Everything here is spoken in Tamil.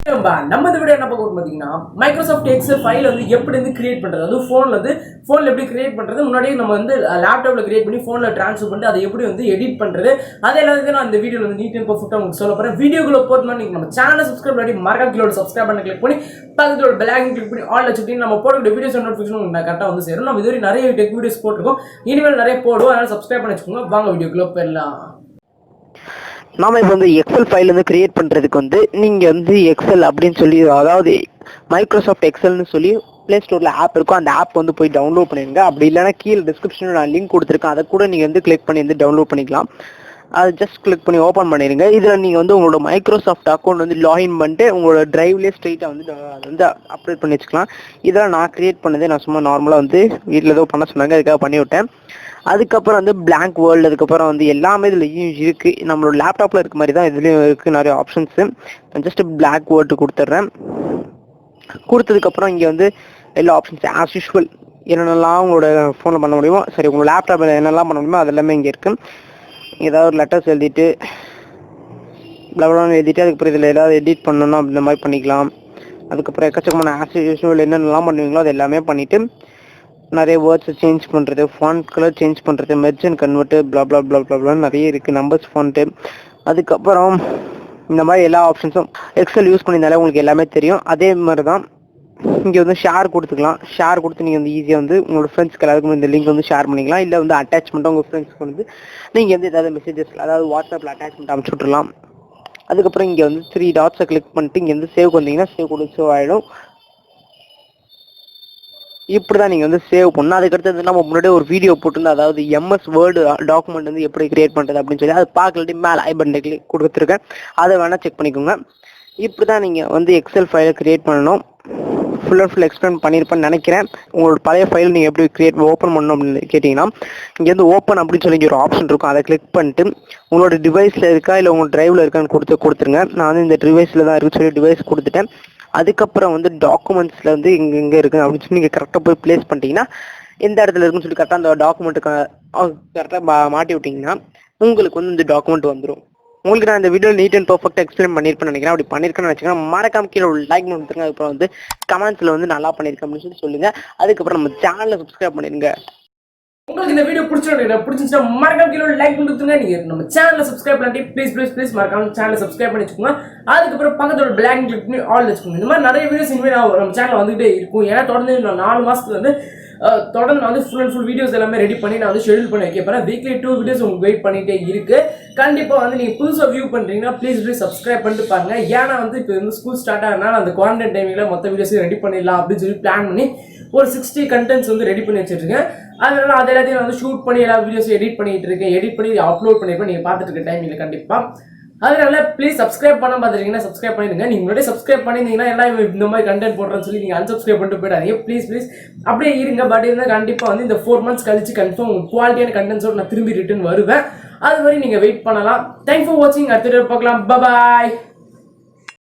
நம்ம இந்த வீடியோ என்ன பார்க்க போறோம் பாத்தீங்கன்னா மைக்ரோசாஃப்ட் எக்ஸல் ஃபைல் வந்து எப்படி வந்து கிரியேட் பண்றது, அது போன்ல எப்படி கிரியேட் பண்றது, முன்னாடியே நம்ம வந்து லேப்டாப்ல கிரியேட் பண்ணி போன்ல ட்ரான்ஸ்ஃபர் பண்ணிட்டு அதை எப்படி வந்து எடிட் பண்றது, அது எல்லாத்தையும் நான் இந்த வீடியோல வந்து நீட் அண்ட் பர்ஃபெக்ட்டா உங்களுக்கு சொல்ல போறேன். வீடியோக்குள்ள போறதுனா நீங்க நம்ம சேனலை சப்ஸ்கிரைப் பண்ணி மறக்காம கீழ சப்ஸ்கிரைப் பண்ண கிளிக் பண்ணி பக்கத்துல பெல் ஐகான் கிளிக் பண்ணி ஆல் வச்சுட்டு நம்ம போடுற வீடியோஸ் நோட்டிஃபிகேஷன் உங்களுக்கு கரெக்ட்டா வந்து சேரும். நம்ம இதுவரை நிறைய டெக் வீடியோஸ் போட்டுருக்கோம், இனிமேல் நிறைய போடுவோம், அதனால சப்ஸ்கிரைப் பண்ணி வச்சுக்கோங்க. வாங்க வீடியோக்குள்ள போயிடலாம். நாம இப்போ வந்து எக்ஸல் ஃபைல் வந்து கிரியேட் பண்ணுறதுக்கு வந்து நீங்கள் வந்து எக்ஸல் அப்படின்னு சொல்லி, அதாவது மைக்ரோசாஃப்ட் எக்ஸல்னு சொல்லி ப்ளே ஸ்டோரில் ஆப் இருக்கும், அந்த ஆப் வந்து போய் டவுன்லோட் பண்ணிடுங்க. அப்படி இல்லைனா கீழே டிஸ்கிரிப்ஷனில் நான் லிங்க் கொடுத்துருக்கேன், அதை கூட நீங்கள் வந்து கிளிக் பண்ணி வந்து டவுன்லோட் பண்ணிக்கலாம். அது ஜஸ்ட் கிளிக் பண்ணி ஓப்பன் பண்ணிடுங்க. இதில் நீங்கள் வந்து உங்களோட மைக்ரோசாஃப்ட் அக்கௌண்ட் வந்து லாகின் பண்ணிட்டு உங்களோட ட்ரைவ்லேயே ஸ்ட்ரெயிட்டாக வந்து அதை வந்து அப்டேட் பண்ணி வச்சுக்கலாம். இதெல்லாம் நான் கிரியேட் பண்ணதே, நான் சும்மா நார்மலாக வந்து வீட்டில் ஏதோ பண்ண சொன்னாங்க, அதுக்காக பண்ணிவிட்டேன். அதுக்கப்புறம் வந்து பிளாங்க் வேர்ல்டு, அதுக்கப்புறம் வந்து எல்லாமே இதுலையும் இருக்குது. நம்மளோட லேப்டாப்பில் இருக்க மாதிரி தான் இதுலேயும் இருக்குது நிறைய ஆப்ஷன்ஸு. ஜஸ்ட் பிளாக் வேர்ல்டு கொடுத்துட்றேன். கொடுத்ததுக்கப்புறம் இங்கே வந்து எல்லா ஆப்ஷன்ஸ் ஆஸ் யூஷுவல் என்னென்னலாம் உங்களோட ஃபோனில் பண்ண முடியுமோ, சரி உங்கள் லேப்டாப்பில் என்னெல்லாம் பண்ண முடியுமோ அது எல்லாமே இங்கே இருக்குது. ஏதாவது ஒரு லெட்டர்ஸ் எழுதிட்டு லெவலான்னு எழுதிட்டு அதுக்கப்புறம் இதில் ஏதாவது எடிட் பண்ணணும் இந்த மாதிரி பண்ணிக்கலாம். அதுக்கப்புறம் எக்கச்சக்கமான ஆஸ் யூஷுவல் என்னென்னலாம் பண்ணுவீங்களோ அது எல்லாமே பண்ணிவிட்டு நிறைய வேர்ட்ஸை சேஞ்ச் பண்ணுறது, ஃபாண்ட் கலர் சேஞ்ச் பண்ணுறது, மெர்ஜ் அண்ட் கன்வெர்ட்டு, ப்ளா ப்ளா ப்ளா ப்ளா ப்ளான்னு நிறைய இருக்குது, நம்பர்ஸ் ஃபாண்ட்டு. அதுக்கப்புறம் இந்த மாதிரி எல்லா ஆப்ஷன்ஸும் எக்ஸல் யூஸ் பண்ணியிருந்தாலே உங்களுக்கு எல்லாமே தெரியும். அதே மாதிரி தான் இங்கே வந்து ஷேர் கொடுத்துக்கலாம். ஷேர் கொடுத்து நீங்கள் வந்து ஈஸியாக வந்து உங்களோட ஃப்ரெண்ட்ஸ்க்கு எல்லாருக்கும் இந்த லிங்க் வந்து ஷேர் பண்ணிக்கலாம். இல்லை வந்து அட்டாச்மெண்ட்டாக உங்கள் ஃப்ரெண்ட்ஸ்க்கு வந்து நீங்கள் வந்து ஏதாவது மெசேஜஸ், அதாவது வாட்ஸ்அப்பில் அட்டாச்மெண்ட் அனுப்பிச்சி விட்றலாம். அதுக்கப்புறம் இங்கே வந்து 3 டாட்ஸை கிளிக் பண்ணிட்டு இங்கே வந்து சேவ் வந்தீங்கன்னா சேவ் கொடுத்து சேவ் ஆகிடும். இப்படி தான் நீங்கள் வந்து சேவ் பண்ணணும். அதுக்கடுத்து நம்ம முன்னாடியே ஒரு வீடியோ போட்டுருந்து, அதாவது எம்எஸ் வேர்டு டாக்குமெண்ட் வந்து எப்படி கிரியேட் பண்ணுறது அப்படின்னு சொல்லி அது பார்க்கலாட்டி மேலே ஐ பட்டன் கிளிக் கொடுத்துருக்கேன், அதை வேணால் செக் பண்ணிக்கோங்க. இப்படி தான் நீங்கள் வந்து எக்ஸல் ஃபைலை கிரியேட் பண்ணணும். ஃபுல் அண்ட் ஃபுல் எக்ஸ்பிளைன் பண்ணியிருப்பேன்னு நினைக்கிறேன். உங்களோட பழைய ஃபைல் நீங்கள் எப்படி ஓப்பன் பண்ணணும் அப்படின்னு கேட்டிங்கன்னா, இங்கே வந்து ஓப்பன் அப்படின்னு சொல்லி ஒரு ஆப்ஷன் இருக்கும், அதை கிளிக் பண்ணிட்டு உங்களோட டிவைஸில் இருக்கா இல்லை உங்கள் ட்ரைவில் இருக்கான்னு கொடுத்துருங்க. நான் வந்து இந்த டிவைஸில் தான் இருக்குன்னு சொல்லி டிவைஸ் கொடுத்துட்டேன். அதுக்கப்புறம் வந்து டாக்குமெண்ட்ஸில் வந்து இங்கே இருக்குது அப்படின்னு சொல்லி நீங்கள் கரெக்டாக போய் ப்ளேஸ் பண்ணிட்டீங்கன்னா, எந்த இடத்துல இருக்குன்னு சொல்லி கரெக்டாக அந்த டாக்குமெண்ட்டுக்கு கரெக்டாக மாட்டி விட்டிங்கன்னா உங்களுக்கு வந்து இந்த டாக்குமெண்ட் வந்துடும். உங்களுக்கு நான் இந்த வீடியோ நீட் அண்ட் பர்ஃபெக்டாக எக்ஸ்பிளைன் பண்ணியிருப்பேன்னு நினைக்கிறேன். அப்படி பண்ணியிருக்கேன்னு வச்சுக்கோங்க, மறக்காம கீழே ஒரு லைக் கொடுத்துருங்க. அதுக்கப்புறம் வந்து கமெண்ட்ஸில் வந்து நல்லா பண்ணியிருக்கேன் அப்படின்னு சொல்லி சொல்லுங்கள். அதுக்கப்புறம் நம்ம சேனலை சப்ஸ்கிரைப் பண்ணிடுங்க. உங்களுக்கு இந்த வீடியோ பிடிச்சிருந்துச்சுன்னா மறக்காம கீழே லைக் கொடுத்துருங்க. நீங்க நம்ம சேனலை சப்ஸ்கிரைப் பண்ணி ப்ளீஸ் மறக்காம சேனலை சப்ஸ்கிரைப் பண்ணி வச்சுக்கோங்க. அதுக்கப்புறம் பக்கத்தோட பிளாக் கிளிக் பண்ணி ஆல் வச்சுக்கோங்க. இந்த மாதிரி நிறைய வீடியோஸ் இனிமேல் நம்ம சேனல் வந்துகிட்டே இருக்கும். ஏன்னா தொடர்ந்து 4 மாசத்துல வந்து தொடர்ந்து வந்து ஃபுல் அண்ட் ஃபுல் வீடியோஸ் எல்லாமே ரெடி பண்ணி நான் வந்து ஷெடியூல் பண்ணி வைக்க போறேன். வீக்லி 2 வீடியோஸ் உங்களுக்கு வெயிட் பண்ணிட்டே இருக்கு. கண்டிப்பாக வந்து நீங்கள் புதுசாக வியூ பண்ணுறீங்கன்னா ப்ளீஸ் சப்ஸ்கிரைப் பண்ணிட்டு பாருங்க. ஏன்னா வந்து இப்போ வந்து ஸ்கூல் ஸ்டார்ட் ஆகிறதுனால அந்த குவாரண்டைன் டைமில் மொத்த வீடியோஸையும் ரெடி பண்ணிடலாம் அப்படின்னு சொல்லி பிளான் பண்ணி ஒரு 60 கண்டென்ட்ஸ் வந்து ரெடி பண்ணி வச்சுருக்கேன். அதனால அது எல்லாத்தையும் வந்து ஷூட் பண்ணி எல்லா வீடியோஸும் எடிட் பண்ணிட்டு இருக்கேன். எடிட் பண்ணி அப்லோட் பண்ணிருப்பேன், நீங்கள் பார்த்துட்டு இருக்க டைமில் கண்டிப்பாக. அதனால ப்ளீஸ் சப்ஸ்கிரைப் பண்ண பார்த்துருக்கீங்கன்னா சப்ஸ்கிரைப் பண்ணிடுங்க. நீங்கள் முன்னாடி சப்ஸ்கிரைப் பண்ணியிருந்தீங்கன்னா எல்லாம் இந்த மாதிரி கண்டென்ட் போடுறேன்னு சொல்லி நீங்கள் அன்சப்ஸ்கிரைப் பண்ணிட்டு போயிடாதீங்க. ப்ளீஸ் அப்படியே இருங்க. பட் இருந்தால் கண்டிப்பாக வந்து இந்த 4 months கழிச்சு கன்ஃபார்ம் குவாலிட்டியான கண்டென்ட்ஸோடு நான் திரும்பி ரிட்டர்ன் வருவேன். அது வரை நீங்கள் வெயிட் பண்ணலாம். தேங்க்ஸ் ஃபார் வாட்சிங். அடுத்த வீடியோ பார்க்கலாம். பாய்.